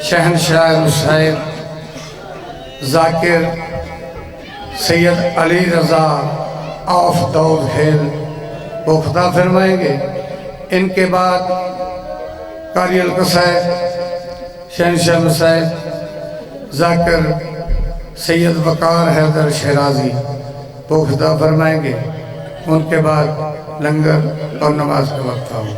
شہنشاہ حسین ذاکر سید علی رضا آف داؤد ہل وہ خطا فرمائیں گے۔ ان کے بعد قاری القصائد شہنشاہ حسین ذاکر سید وقار حیدر شیرازی وہ خطا فرمائیں گے۔ ان کے بعد لنگر اور نماز کا وقت آؤں۔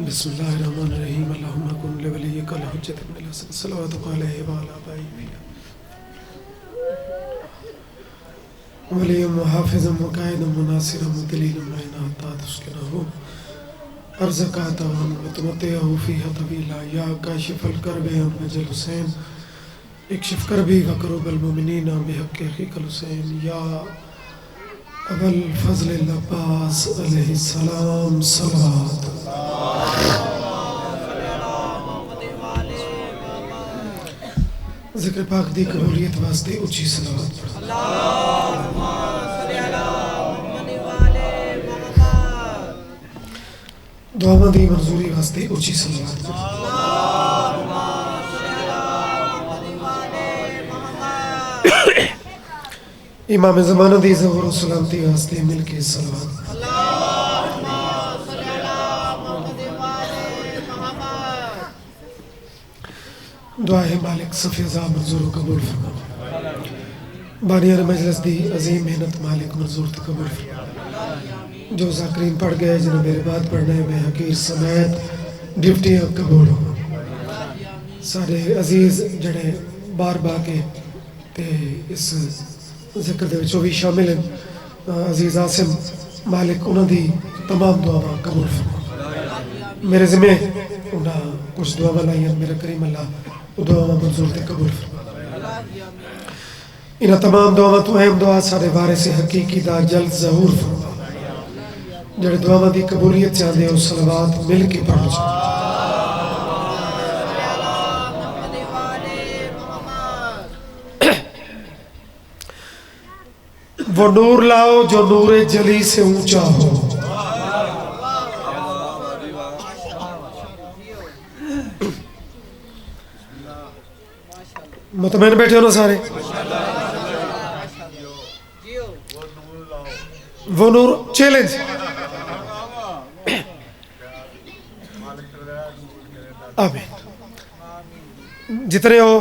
بسم اللہ الرحمن الرحیم اللہم کن لولیک الحجت ابن الحسن صلواتک علیہ وعلا آبائہ ولی محافظ مقائد مناصر مدلین معینہ تاد اسکنہو ارزقاتا ومتمتعہ فیہا طویلا یا کاشف الکرب امجل حسین اکشف کربی کا کروب المومنین بحق حقیق الحسین یا ابو الفضل العباس علیہ السلام صلوات ذکر پاک دی قبولیت واسطے اچھی صلوات پڑھ دعا مندی منظوری واسطے اچھی صلوات پڑھ امام زمانہ دی ظہور و سلامتی واسطے مل کے صلوات دعا ہے مالک صفی عذاب منظور و قبول فرما بانیان مجلس دی عظیم محنت مالک منظور تے قبول فرما جو ذاکرین پڑھ گئے جنہوں میرے بعد پڑھنے میں حقیر سمیت ڈیوٹیاں قبول ہو سارے عزیز جڑے بار با کے تے اس ذکر دے وچوں بھی شامل ہیں عزیز عاصم مالک انہوں دی تمام دعاواں قبول فرما میرے ذمہ انہاں کچھ دعاواں لائیں میرا کریم اللہ دعاواں منظور تے قبول فرما انہاں تمام دعاواں تو اہم دعا سارے وارث حقیقی دا جلد ظہور فرما جڑے دعاواں دی قبولیت چاہتے ہیں صلوات مل کے پڑھ جائیں وہ نور لاؤ جو نور جلی سے اونچا ہو مطمئن بیٹھے ہو نا سارے وہ نور چیلنج آمین جتنے ہو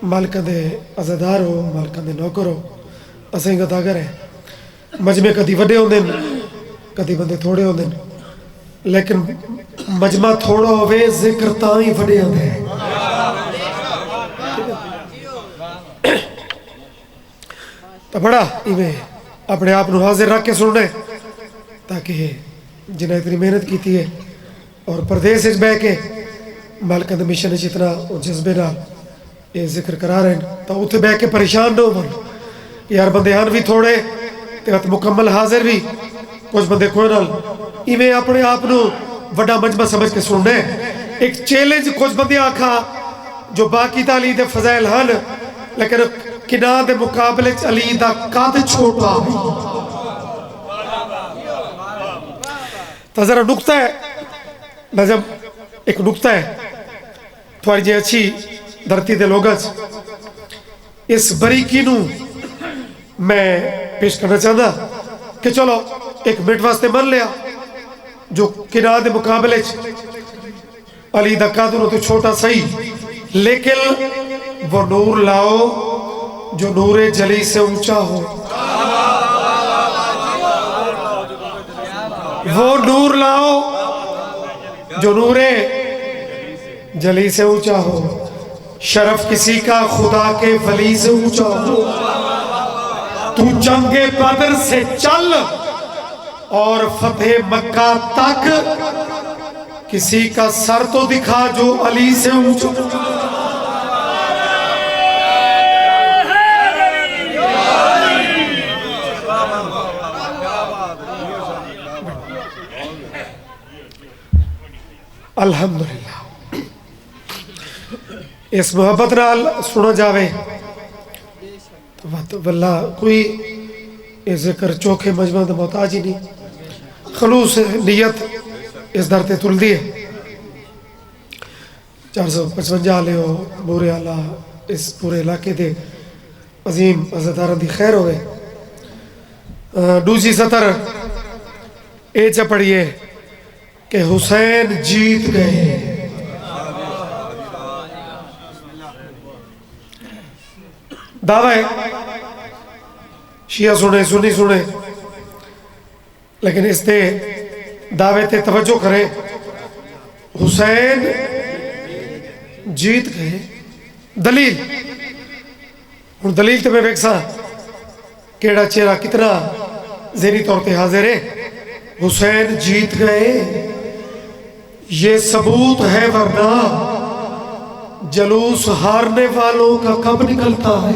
مالکہ دے عزادار ہو مالکہ دے نوکر ہو اسیں گداگر ہیں مجمع کدی وڈے ہوندے کدی بندے تھوڑے ہوندے لیکن مجمع تھوڑا ہوئے ذکر تائیں وڈے ہوندے ہیں تو بڑا ایویں اپنے آپ نو حاضر رکھ کے سننے تاکہ جنہیں اتنی محنت کی تھی ہے اور پردیس اچ بہ کے مالکہ دے مشن اچ اتنا جذبے نال یہ ذکر کرا رہے ہیں تو اتنے بہ کے پریشان نہ ہو یار بندے ہن بھی تھوڑے تے مکمل حاضر بھی کچھ بندے کوئی نال ایویں اپنے آپ نو وڈا مجمع سمجھ کے سننے ایک چیلنج کچھ بندے آکھا جو باقی تعلیم دے فضائل ہن لیکن کنا دے مقابلے علی دا قد چھوٹا تو ذرا نقطہ ہے نظم ایک نقطہ ہے تھوڑی جی اچھی دھرتی دے لوگاں اس بریکی نو میں پیش کرنا چاہتا کہ چلو ایک منٹ واسطے من لیا جو کنا دے مقابلے علی دا قد تو چھوٹا صحیح لیکن وہ نور لاؤ جو نور جلی سے اونچا ہو وہ نور لاؤ جو نور جلی سے اونچا ہو شرف کسی کا خدا کے ولی سے اونچا ہو تو جنگ بدر سے چل اور فتح مکہ تک کسی کا سر تو دکھا جو علی سے اونچا ہو الحمدللہ اس محبت نال سنا جاوے تو واللہ کوئی یہ ذکر چوکھے مجمع دا محتاج ہی نہیں، خلوص نیت اس در تے تل دی ہے۔ 455 آلے ہو بورے آلہ اس پورے علاقے دے عظیم عزتاران دی خیر ہوئے۔ دوسری سطر اے چپڑیے کہ حسین جیت گئے۔ دعویٰ ہے شیعہ سنے سنی سنے، لیکن اس تے دعوے تے توجہ کریں، حسین جیت گئے۔ دلیل ہن دلیل تے میں ویکساں کیڑا چہرہ کتنا ذہنی طور پہ حاضر ہے۔ حسین جیت گئے یہ ثبوت ہے، ورنہ جلوس ہارنے والوں کا کب نکلتا ہے۔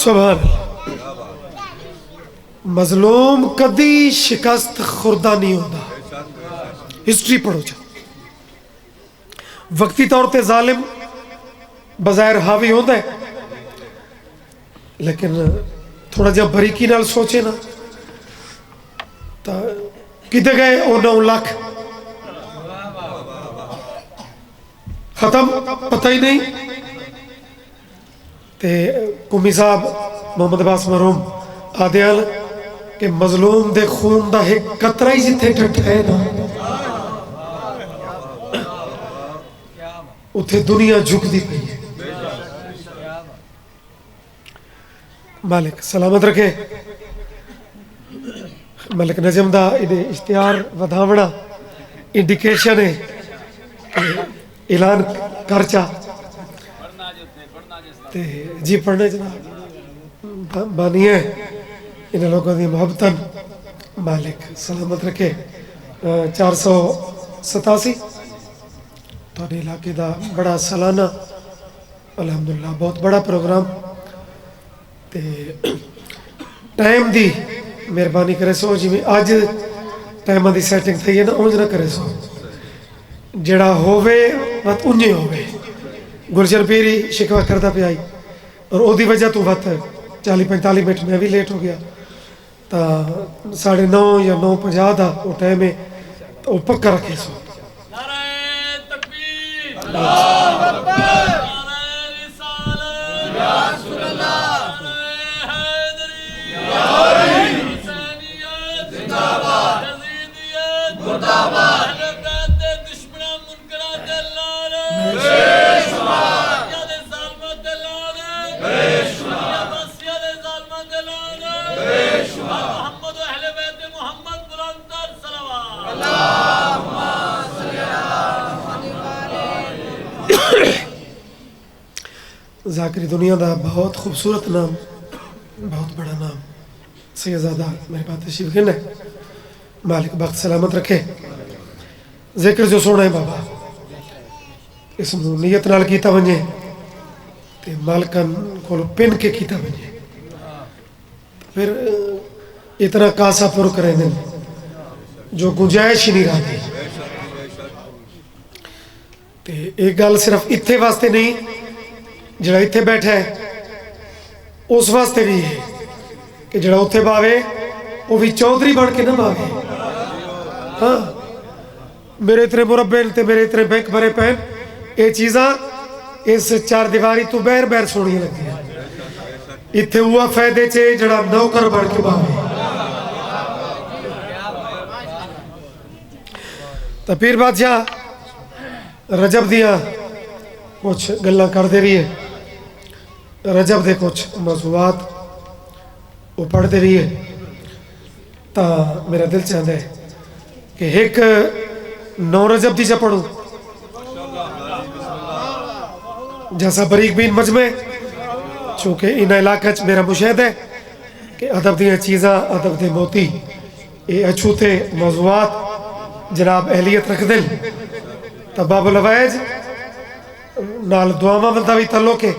سبحان اللہ۔ مظلوم کدی شکست خوردہ نہیں ہوتا۔ ہسٹری پڑھو جا، وقتی طور تے ظالم بظاہر حاوی ہوتا ہے، لیکن تھوڑا جا بریکی نال سوچے نا تو کدے گئے او 9 لاکھ ختم پتہ ہی نہیں۔ تے قومی صاحب محمد عباس مرحوم آدھیال کہ مظلوم دے خون دا ایک قطرہ ہی جتھے ٹھٹ ہے نا اتھے دنیا جھک دی پئی ہے۔ مالک سلامت رکھے۔ ملک نجم دا اشتہار ودھاونا انڈیکیشن ہے، اعلان کرچا جی پڑھنے جناب بانی ہے انہیں لوگوں دی محبتاً مالک سلامت رکھے۔ 487 تھوڑے علاقے دا بڑا سالانہ الحمدللہ بہت بڑا پروگرام تے ٹائم دی مہربانی کرے سو جی میں آج ٹائم دی سیٹنگ تھی ہے نا اونج نہ کرے سو جڑا ہووے وقت انجے ہووے۔ گلشن پیری شکوہ کردہ پہ آئی اور او دی وجہ تو وقت 40-45 منٹ میں بھی لیٹ ہو گیا تا 9:30 یا 9:50 دا وہ ٹائم ہے تو وہ پکا رکھے سو۔ نعرہ تکبیر، اللہ اکبر، نعرہ رسالت، یا رسول اللہ، نعرہ حیدری، یا حسینیت، زندہ باد، یزیدیت، مردہ باد، اہل بیت دشمنہ منکرات اللہ بے شمار، یاد ظالمت اللہ بے شمار، یاد وسیعت ظالمت اللہ بے شمار، محمد و اہل بیت محمد بلندر صلوات اللہم صلی ذاکری دنیا دا بہت خوبصورت نام، بہت بڑا نام سیدزادہ میرے پاس تشریف گن ہے، مالک بخت سلامت رکھے۔ ذکر جو سونا ہے بابا اس نیت نال کیتا ونجے تے مالکن کو پن کے کیتا ونجے پھر اتنا کاسا پر کریں دیں جو گنجائش ہی نہیں رہا دی۔ تے ایک گال صرف اتھے واسطے نہیں جڑا اتھے بیٹھا ہے اس واسطے بھی ہے کہ جڑا اتھے باوے وہ بھی چودھری بڑھ کے نہ باوے۔ ہاں میرے اتنے مربع تے میرے اتنے بینک بھرے پہن یہ چیزاں اس چار دیواری تو بیر بیر سونی لگتی ہیں۔ اتھے ہوا فائدے چے جڑا نوکر بڑھ کے باوے۔ تو پیر بادشاہ رجب دیا کچھ گلہ کر دے رہی ہے، رجب دے کچھ موضوعات وہ پڑھ دے رہی ہے۔ تا میرا دل چاہتا ہے کہ ایک 9 رجب دی جا پڑھوں جیسا بریک بین مجمع چونکہ ان علاقہ میرا مشاہدہ ہے کہ ادب دیا چیزاں ادب دے موتی یہ اچھوتے موضوعات جناب اہلیت رکھ دن تو باب الوائج نال دعاواں بندہ بھی تعلق ہے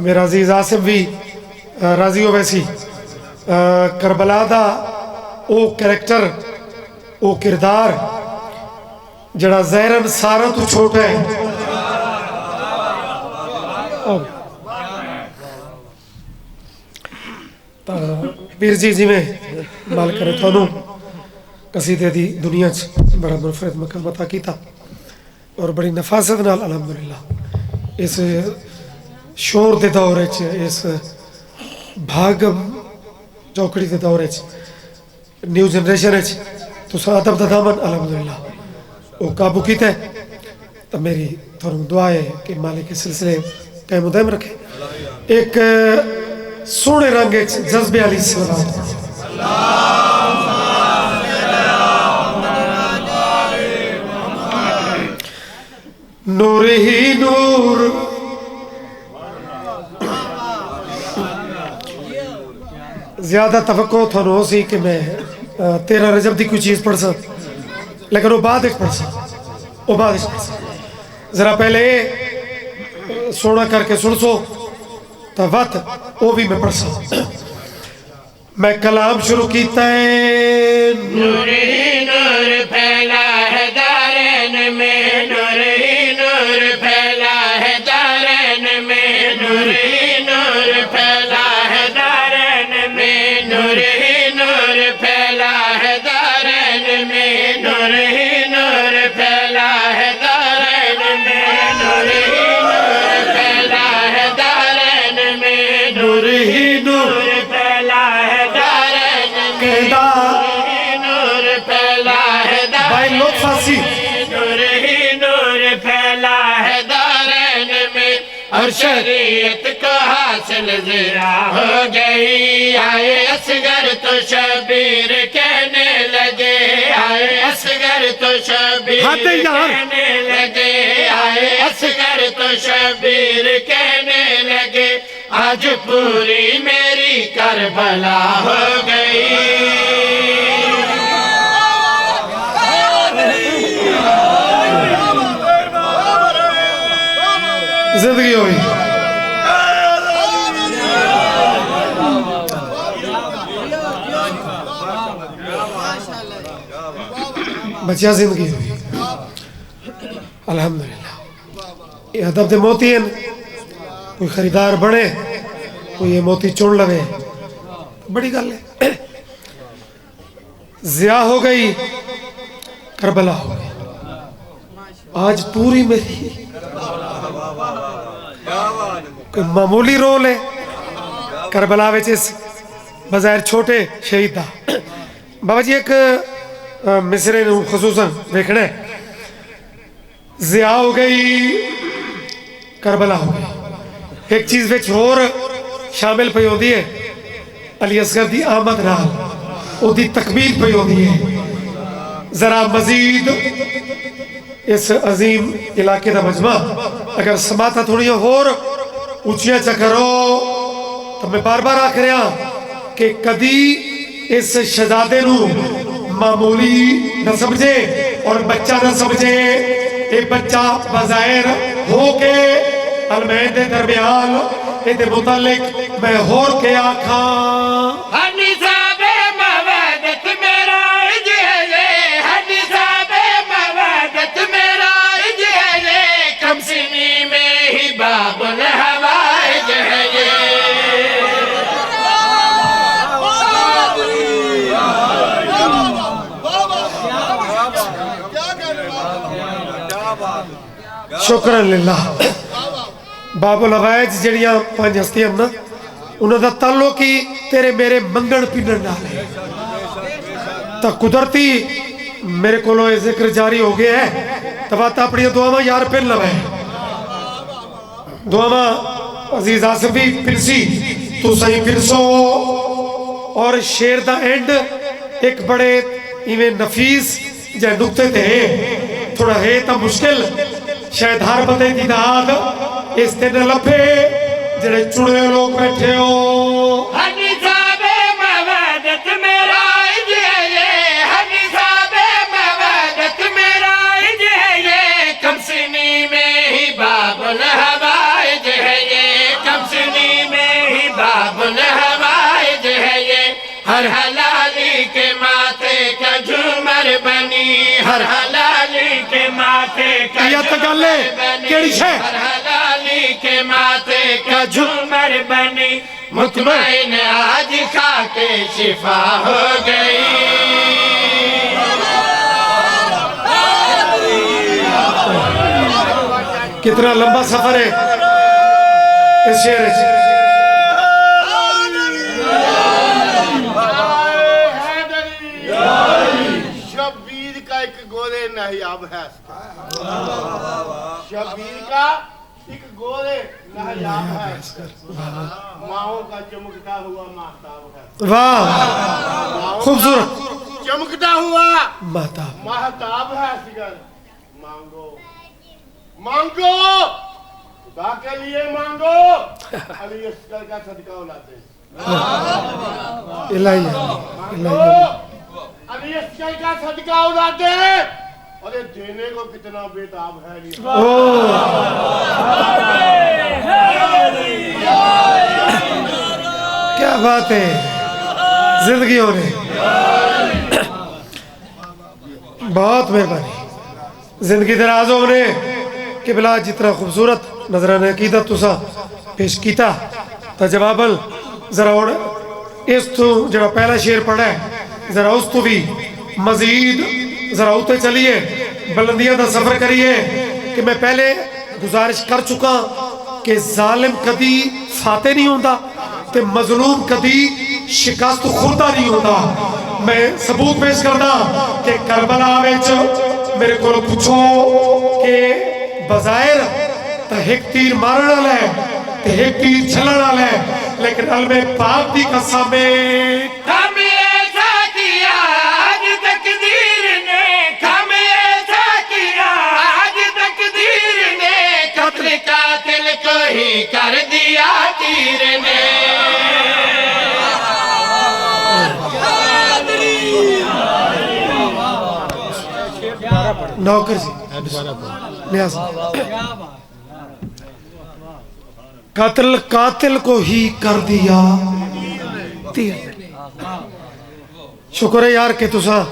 میرا عزیز آصف بھی راضی ہو ویسی کربلا دا او کریکٹر او کردار جڑا زہرن سارا تو چھوٹا ہے پیر جی میں مال کرے تھانوں قصیدے دی دنیا بڑا منفرد مقام عطا کیتا اور بڑی نفاست نال الحمدللہ اس شور دے دور اس بھاگم چوکڑی دے دور نیو جنریشن تو ادب دا دامن الحمدللہ وہ قابو کیتا ہے تو میری تھانوں دعا ہے کہ مالک کے سلسلے قائم و دائم رکھے ایک سونے رنگ جذبے علی صلوات نور ہی نور زیادہ توقع تھانوں سی کہ میں 13 رجب دی کوئی چیز پڑھ سکتا لیکن وہ بعد ایک پڑھ سکتا ذرا پہلے سونا کر کے سن سو تو وقت وہ بھی میں پڑھ سکتا میں کلام شروع کیتا ہے نور ہی نور پھیلا ہے دارین میں نور ہی نور پھیلا ہے دارین میں نور ہی نور پھیلا ہے دارین میں نور ہی نور پھیلا ہے دارین میں نور ہی نور پھیلا ہے دارین میں نور ہی نور پھیلا ہے دارین میں نور ہی نور پھیلا ہے دارین میں نور پھیلا ہے بھائی لوگ فاسی نور ہی نور پھیلا ہے دارین میں اور شریعت کو حاصل ذرا ہو گئی آئے اصغر تو شبیر کہنے لگے آئے اصغر تو شبیر کہنے لگے آئے اصغر تو شبیر کہنے لگے آج پوری میری کربلا ہو گئی زندگی ہوئی بچیا زندگی ہوئی الحمدللہ یہ ادب دے موتی ہیں کوئی خریدار بنے کوئی یہ موتی چون لگے بڑی گل ہے ضیاء ہو گئی کربلا ہو گئی آج پوری میری کوئی معمولی رول ہے کربلا وچ اس بظاہر چھوٹے شہید دا بابا جی ایک مصرے نو خصوصاً دیکھنا ہے ضیاء ہو گئی کربلا ہو گئی ایک چیز وچ اور شامل پئی ہوندی ہے علی اصغر دی آمد نال او دی تکمیل پئی ہوندی ہے ذرا مزید اس عظیم علاقے دا مجمع اگر سماعتاں تھوڑیاں اور اونچیاں چکرو تو میں بار بار آکھ رہا کہ کدی اس شہزادے نو معمولی نہ سمجھے اور بچہ نہ سمجھے یہ بچہ بظاہر ہو کے علمین دے درمیان یہ متعلق میں ہور کے آکھاں نصاب موادت میرا اجہلے نصاب موادت میرا اجہلے کم سنی میں ہی باب الحوائج ہے شکرا للہ باب الحوائج جڑیاں 5 ہستیاں نا انہوں دا تعلق ہی تیرے میرے منگن پینن نال ہے تا قدرتی میرے کولوں یہ ذکر جاری ہو گیا ہے تواتا اپنی دعاواں یار پھر لوے دعاواں عزیز آصف بھی پھرسی تو صحیح پھرسو اور شیر دا اینڈ ایک بڑے ایویں نفیس جائے نکتے تھے تھوڑا ہے تا مشکل شاید ہر بندے دی داد اس دن لپے جڑے چڑے لوگ بیٹھے ہو حنصاب مودت میرا عید ہے یہ حنصاب مودت میرا عید ہے یہ کم سنی میں ہی باب الحوائج ہے یہ کم سنی میں ہی باب الحوائج ہے یہ ہر حلالی کے ماتھے کا جھومر بنی ہر حلالی کے ماتھے کا یا تگالے کیڑی شے ہر حلالی کے ماتھے کا جھومر بنی مطمئن آج کھا کے شفا ہو گئی کتنا لمبا سفر ہے اس شعر شبیر کا ایک گولے ناہیاب ہے شبیر کا ایک گولے ناہیاب ہے ماہوں کا چمکتا ہوا مہتاب ہے واہ خوبصورت چمکتا ہوا مہتاب مہتاب ہے سگر مانگو مانگو خدا کے لیے مانگو علی اصغر کا صدقہ اولاد دے الہی مانگو علی اصغر کا صدقہ اولاد دے اور یہ دینے کو کتنا بیتاب ہے کیا بات ہے زندگی ہونے بہت مہربانی زندگی دراز ہونے کہ بلا جتنا خوبصورت نظرانہ عقیدت تسا پیش کیتا تا جوابل ذرا اس تو جڑا پہلا شعر پڑھا ہے ذرا اس تو بھی مزید ذرا ہوتے چلیے بلندیاں دا سفر کریے کہ میں پہلے گزارش کر چکا کہ ظالم کدی فاتح نہیں ہوتا تے مظلوم کدی شکست خوردہ نہیں ہوتا میں ثبوت پیش کرتا کہ کربلا وچ میرے کو پوچھو کہ بظاہر تا ایک تیر مارن والا ہے تے ایک تیر چھلن والا ہے لیکن علم پاک دی قسم ہم ایسا کیا آج تقدیر نے ہم ایسا کیا آج تقدیر نے قتل قاتل کو ہی کر دیا تیر نے نوکر جی نیاز قاتل قاتل کو ہی کر دیا تیر شکر ہے یار کہ تسا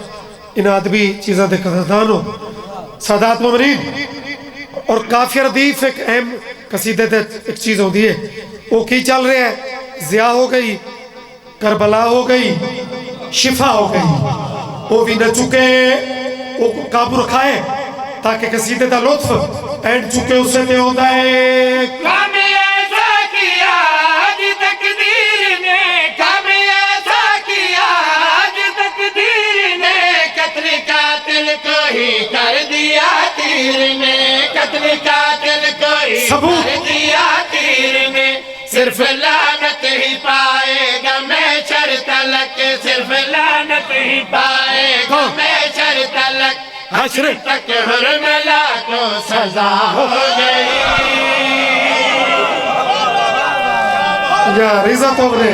ان ادبی چیزاں دے قدردان ہو سادات مومنین اور کافی ردیف ایک اہم قصیدے تے ایک چیز ہوتی ہے وہ کی چل رہے ہے ضیاء ہو گئی کربلا ہو گئی شفا ہو گئی وہ بھی نہ چکے وہ قابو رکھائے تاکہ قصیدے دا لطف اینڈ چکے اسے تے ہوتا ہے ہم ایسا کیا آج تقدیر نے ہم ایسا کیا آج تقدیر نے قتل قاتل کو ہی کر دیا تیر نے قتل قاتل کو ہی ثبوت کر دیا تیر نے صرف لعنت ہی پائے گا محشر تلک صرف لعنت ہی پائے گا محشر تلک حشر تک حرملا کو سزا ہو گئی یا رضا تو نے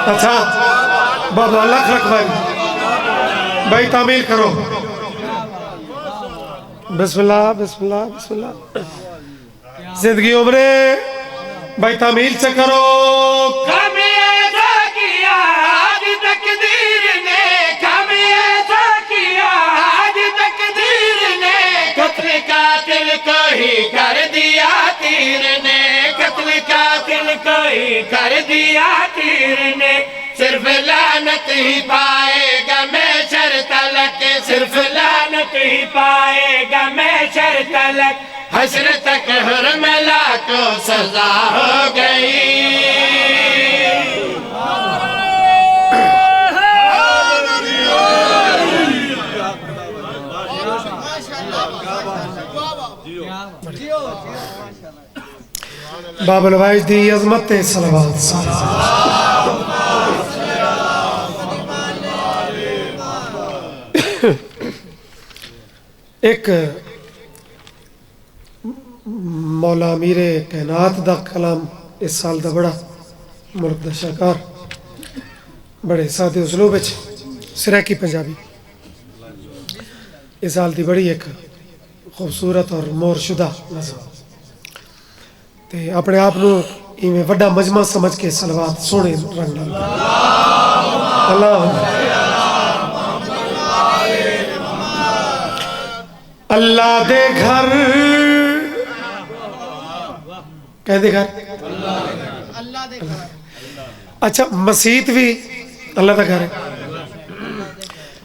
اچھا بابا لکھ رکھ بھائی تعمیل کرو بسم اللہ بسم اللہ بسم اللہ زندگی عمرے بھائی تعمیل سے کرو ہم ایسا کیا آج تقدیر نے ہم ایسا کیا آج تقدیر نے قتل قاتل کو ہی کر دیا تیر نے قتل قاتل کو ہی کر دیا تیر نے صرف لعنت ہی پائے گا محشر تلک صرف لعنت ہی پائے گا محشر تلک حشر تک حرملا کو سزا ہو گئی باب الوائج دی عظمت صلوات ایک مولا امیر کائنات دا کلام اس سال دا بڑا ملک دا شاہکار بڑے سادے اسلوب سریکی پنجابی اس سال دی بڑی ایک خوبصورت اور مور شدہ نظم تے اپنے آپ نو ایویں وڈا مجمع سمجھ کے صلوات سونے رنگ نال اللہ اللہ دے گھر کہہ دے گھر اچھا مسیت بھی اللہ دا گھر ہے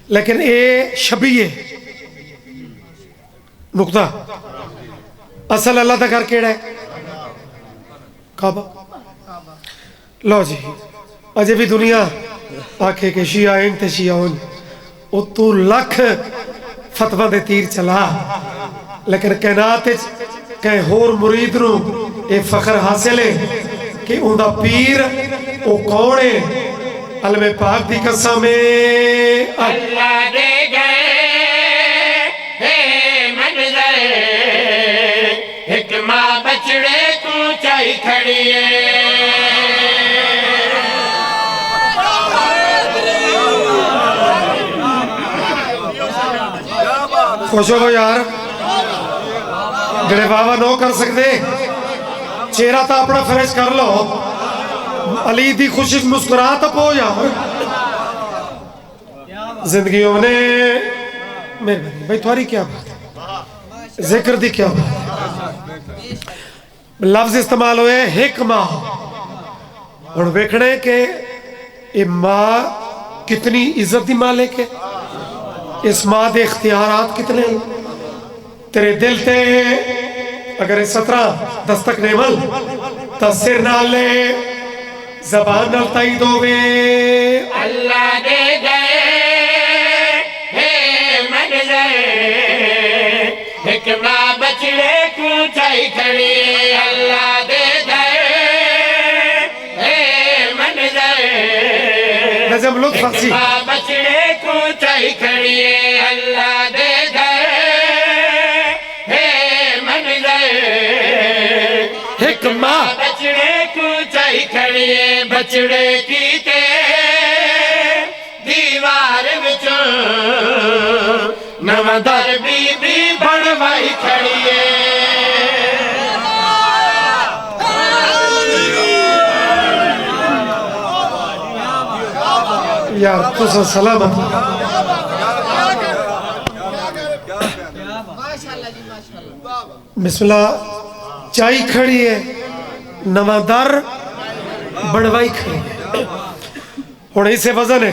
لیکن اے شبیہ نقطہ اصل اللہ دا گھر کیڑا ہے کعبہ لو جی اجے بھی دنیا آکھے کہ شیعہ ہیں تے شیعہ ہوں او تو لکھ فتوہ دے تیر چلا لیکن کائنات کہیں ہور مرید نو اے فخر حاصل ہے کہ ان دا پیر او کون ہے علم پاک دی قسم اللہ دے گئے ہے منظر ایک ماں بچڑے کو چاہی کھڑی ہے خوش ہو یار جڑے بابا نو کر سکتے چہرہ تا اپنا فرش کر لو علی دی خوشی مسکرا تا پو یار زندگیوں نے مہربانی بھائی تمہاری کیا بات ہے ذکر دی کیا بات ہے لفظ استعمال ہوئے حکمہ اور ویکھنے کہ یہ ماں کتنی عزت دی مالک ہے اس ماں دے اختیارات کتنے ہیں تیرے دل تے اگر 17 دستک نیمل تا سر نالے زبان نال تائید ہوئے اللہ دے گئے ہے منظر ایک ماں بچڑے کو چاہی کھڑی اللہ دے گئے ہے منظر نظم لطف حسی ماں بچڑے کو چاہی کھڑی اللہ دے گئے ہے منظر حکمہ بچڑے کو چاہی کھڑی بچڑے کی تے دیوار وچوں نواں در بی بڑوائی کھڑی یار تو سلامت بسم اللہ چائی کھڑی ہے نواں در بڑوائی کھڑی ہے ہونے اسے وزن ہے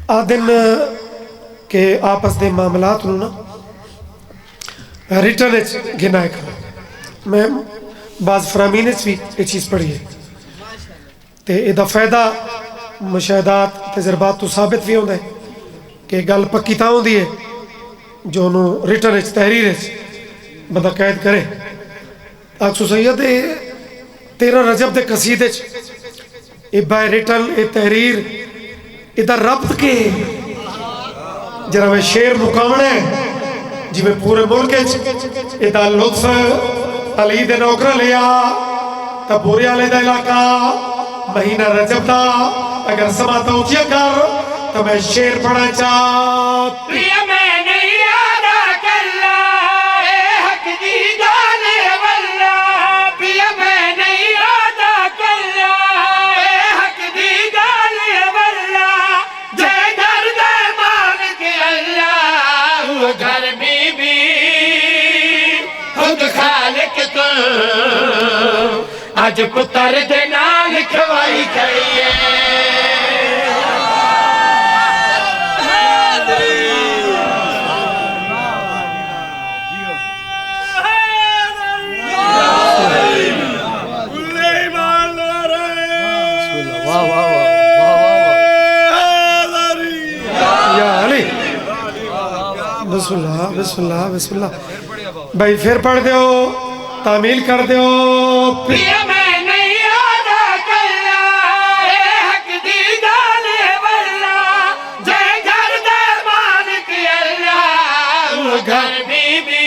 آدن کہ آپس دے معاملات ہوں نا ریٹرن گھنا ہے میں بعض فرامین بھی یہ چیز پڑھی ہے تے ایدہ فائدہ مشاہدات تجربات تو ثابت بھی ہوندے کہ گل پکی تاؤں دیئے جو انہوں ریٹرن تحریر بندہ قید کرے آکسو سید 13 رجب دے قصید اے بائے ریٹرن اے تحریر ادھر ربط کے جنہاں میں شیر مقامنے جی میں پورے ملک ادھر لطف علی دے نوکرہ لیا تا پوری آلے دا علاقہ مہینہ رجب دا اگر سماتا اچھیا کر تو میں شیر پڑھا چاہت پیا میں نہیں آدھا کلا اے حق دی گانے واللہ پیا میں نہیں آدھا کلا اے حق دی گانے واللہ جے گھر دے مالک اللہ وہ گھر بی بی خود خالق تو آج پتر دے نال کھوائی کھڑی ہے بسم اللہ بسم اللہ بسم اللہ بھائی پھر پڑھ دیو تعمیل کر دیو پیا میں نہیں آدھا کلا اے حق دی گانے واللہ جے گھر دے مالک اللہ وہ گھر بی بی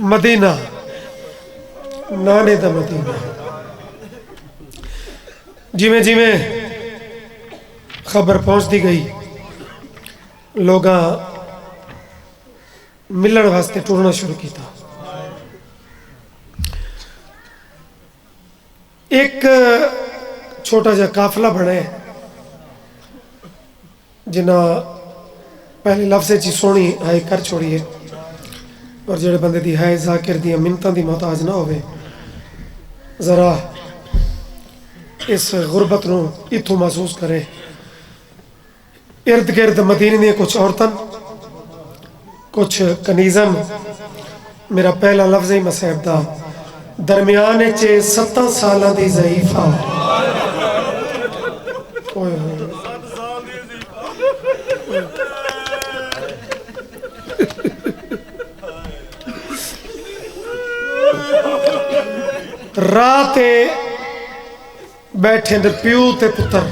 مدینہ نانے دا مدینہ جویں جویں خبر پہنچ دی گئی لوگاں ملن واسطے ٹرنا شروع کیتا ایک چھوٹا جا قافلہ بنے جنہ پہلے لفظ چی سونی ہائے کر چھوڑی ہے اور جڑے بندے دی ہائے ذاکر دی منتاں دی محتاج نہ ہوئے ذرا اس غربت نو اتھو محسوس کرے ارد گرد مدینے نے کچھ عورتن کچھ کنیزن میرا پہلا لفظ ہی مسیب دا درمیان چے 7 سالاں دی ضعیفہ رات بیٹھے دے پیو تے پتر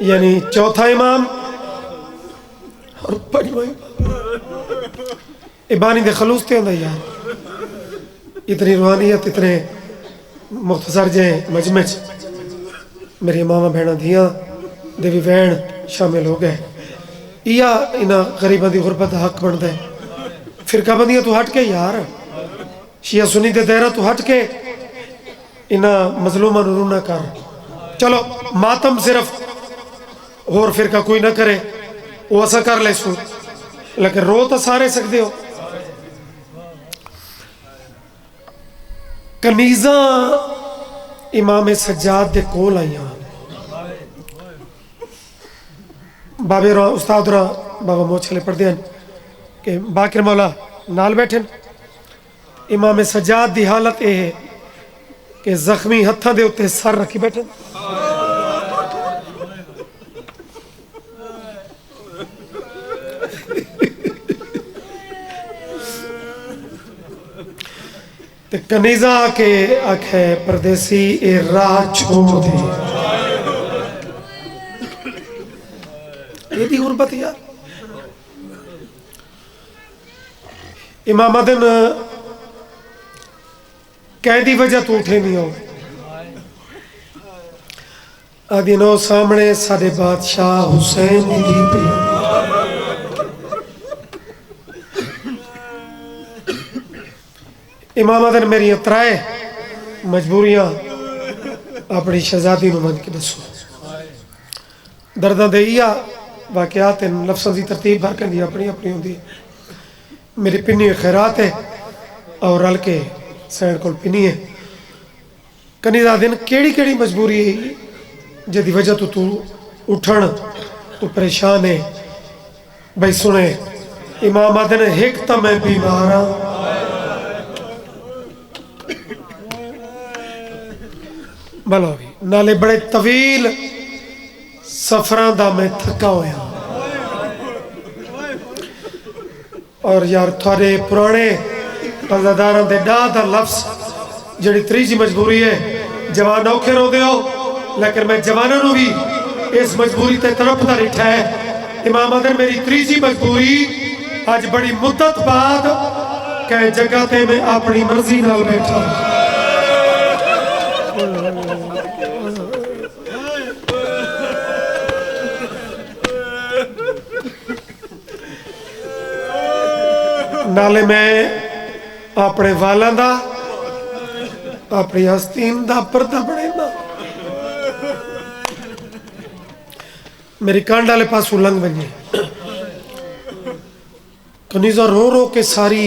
یعنی چوتھا امام اور پنجواں ابانی دے خلوص تے ہوندا یار اتنی روحانیت اتنے مختصر جے مجمع میری ماما بہنا دھیاں دے بھی وین شامل ہو گئے یا انہاں غریباں دی غربت حق بن دے فرقہ بندیاں تو ہٹ کے یار شیعہ سنی دے دائرہ تو ہٹ کے انہاں مظلومہ نو نہ کر چلو ماتم صرف اور فرقہ کوئی نہ کرے وہ ایسا کر لے سو لیکن رو تو سارے سکتے ہو کنیزاں امام سجاد دے کول آئیاں بابے رو استاد رو بابا موچھلے پڑھ دیں کہ باقر مولا نال بیٹھیں امام سجاد دی حالت یہ ہے کہ زخمی ہتھاں دے اتے سر رکھی بیٹھیں تے کنیزہ کے آکھے پردیسی اے راہ چھوڑ دے یہ دی غربت یار امام آدن قیدی وجہ تو اٹھے نہیں ہو آدینو سامنے سارے بادشاہ حسین دی پہ امام آدن میری اترائے مجبوریاں اپنی شہزادی نو من کے دسو دردہ دئیا واقعات لفظوں دی ترتیب بھر کے دی اپنی اپنی ہوں دی میری پنی خیرات ہے اور رل کے سینڈ کول پنی ہے کنیزہ دن کیڑی کیڑی مجبوری ہے جدی وجہ تو اٹھن تو پریشان ہے بھائی سنے امام آدن ایک تا میں بیمارا بلو بھی نالے بڑے طویل سفران دا میں تھکا ہویا اور یار تھوڑے پرانے پرداداران دے دا لفظ جڑی تریجی مجبوری ہے جوان اوکھے رو دے ہو لیکن میں جوانوں نو بھی اس مجبوری تے طرف دا رٹھا ہے امام آدھر میری تریجی مجبوری آج بڑی مدت بعد کہ جگہ تے میں اپنی مرضی نال بیٹھا نالے میں اپنے والان دا اپنی ہستین دا پردہ بڑھے دا میری کانڈ والے پاسوں لنگ بنی کنیزہ رو رو کے ساری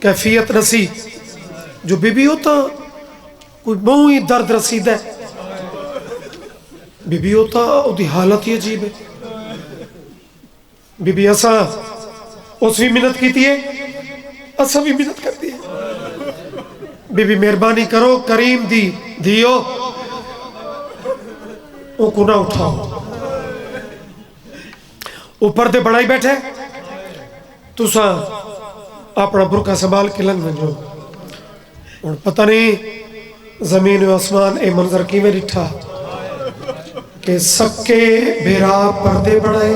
کیفیت رسی جو بی بی ہوتا کوئی بہو ہی درد رسید ہے بی بی ہوتا او دی حالت ہی عجیب ہے بی بی ایسا اس بھی منت کیتی ہے اسا بھی منت کرتی ہے بی بی مہربانی کرو کریم دی دیو او کو نہ اٹھاؤ اوپر دے بڑائی بیٹھے تو سا اپنا برکہ سنبھال کے لنگ بن جو اور پتہ نہیں زمین و آسمان اے منظر کی میں رٹھا کہ سکے بیرا پردے بڑھائے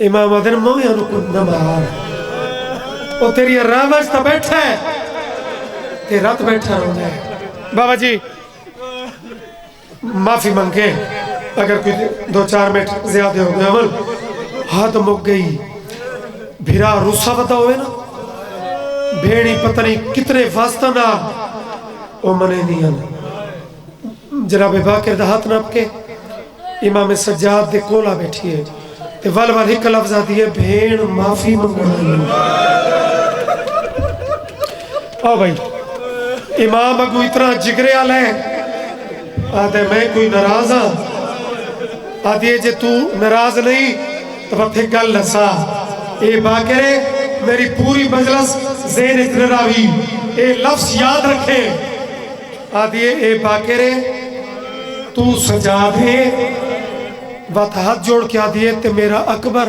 امام آدھن مویاں نو کن نہ مار او تیری راوج تا بیٹھا ہے تے رات بیٹھا رو ہے بابا جی معافی منگے اگر کوئی 2-4 منٹ زیادہ ہو گئے عمل ہاتھ مک گئی بھیرا روسا بتا ہوئے نا بھیڑی پتہ نہیں کتنے واسطہ نہ او منے نہیں آنا جناب باقر دا ہاتھ ناپ کے امام سجاد دے کولا بیٹھی ہے تے وال ایک لفظ آتی ہے بھیڑ معافی منگوائی آؤ بھائی امام اگو اتنا جگرے آل ہے آدھے میں کوئی ناراض ہاں آدھی ہے جے تو ناراض نہیں تو پتھے گل لسا اے باقرے میری پوری مجلس ذہن اتنے راوی اے لفظ یاد رکھے آدھی ہے اے باقرے تو سجاد ہے بات ہاتھ جوڑ کے آدھی ہے تے میرا اکبر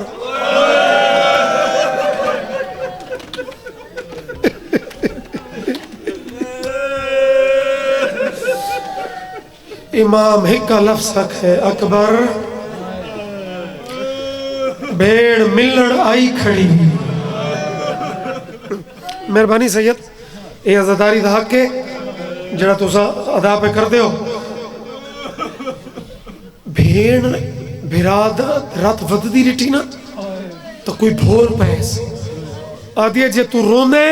امام ہی کا لفظ حق ہے اکبر بھیڑ ملڑ آئی کھڑی مہربانی سید اے عزاداری دا حق ہے جڑا تو ادا پہ کر دے ہو بھیڑ بھیراد رات ود دی رٹی نا تو کوئی بھول پیس آدھی ہے جے تو رونے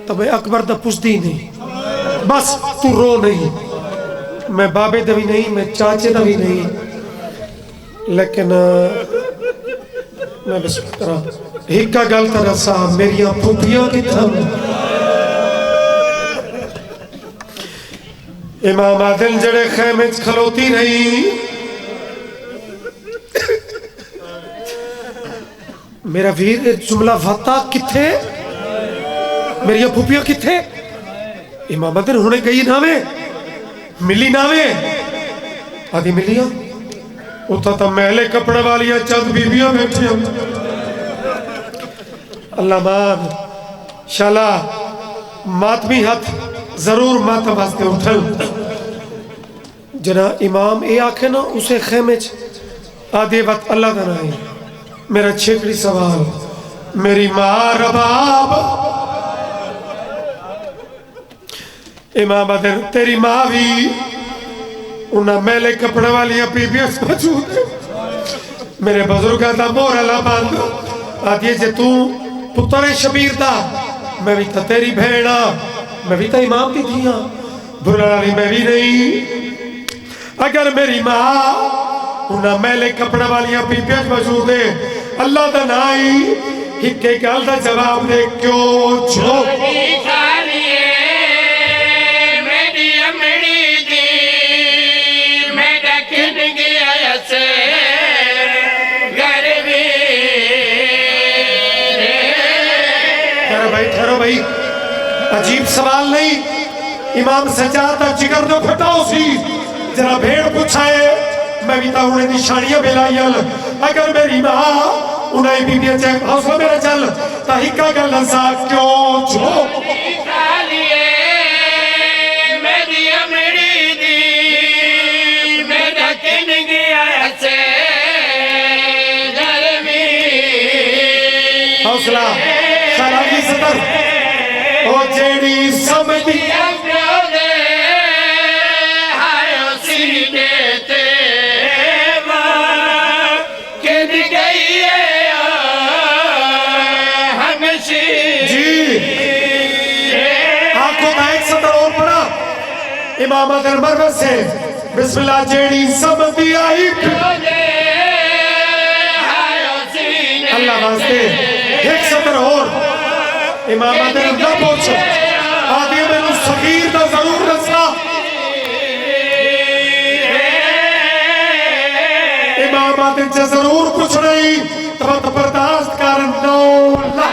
تو میں اکبر دا پوچھ دی نہیں بس تو رو نہیں میں بابے دا بھی نہیں میں چاچے دا بھی نہیں لیکن میں بس طرح ایک کا گل ترہ سا میری پھوپیاں کی تھم امام عادل جڑے خیمے کھلوتی رہی میرا ویر جملہ وطا کتھے میری پھوپیاں کتھے امام عادل ہونے گئی نامے ملی ناوے آدھی ملیاں اتھا تا محلے کپڑے والیاں چند بیبیاں بیٹھے اللہ مان شالا ماتمی ہاتھ ضرور ماتم ہستے اٹھل جنا امام اے آکھے نا اسے خیمے آدھی وقت اللہ دن آئی میرا چھکڑی سوال میری ماں رباب امام آدھر تیری ماں بھی انہاں میلے کپڑے والیاں بیبیاں موجود میرے بزرگاں دا مور اللہ باندھ آدھی جے تو پتر شبیر دا میں بھی تا تیری بھیڑا میں بھی تا امام دی دیا بھرالی میں بھی نہیں اگر میری ماں انہاں میلے کپڑے والیاں بیبیاں موجود ہے اللہ دا نائی ہکے گل دا جواب دے کیوں چھو ٹھہرو بھائی عجیب سوال نہیں امام سجاد جگر دو پھٹاؤ سی جرا بھیڑ پوچھائے میں بھی تا انہیں نشانیاں بلائیل اگر میری ماں انہیں بی بی چاہے حوصلہ میرا چل تا ہکا گل نسا کیوں چھو حوصلہ خلاقی صدر او جیڑی سمجھی ہائیو سینے تے ماں کد گئی ہے ہمشی جی آپ کو میں ایک صدر اور پڑھا امام اگر مرمت سے بسم اللہ جیڑی سمجھی آئی اللہ واسطے ایک صدر اور امام آدھر نہ پوچھو آدھے میں نے صغیر دا ضرور رسا امام آدھر سے ضرور کچھ نہیں تو برداشت کر نو اللہ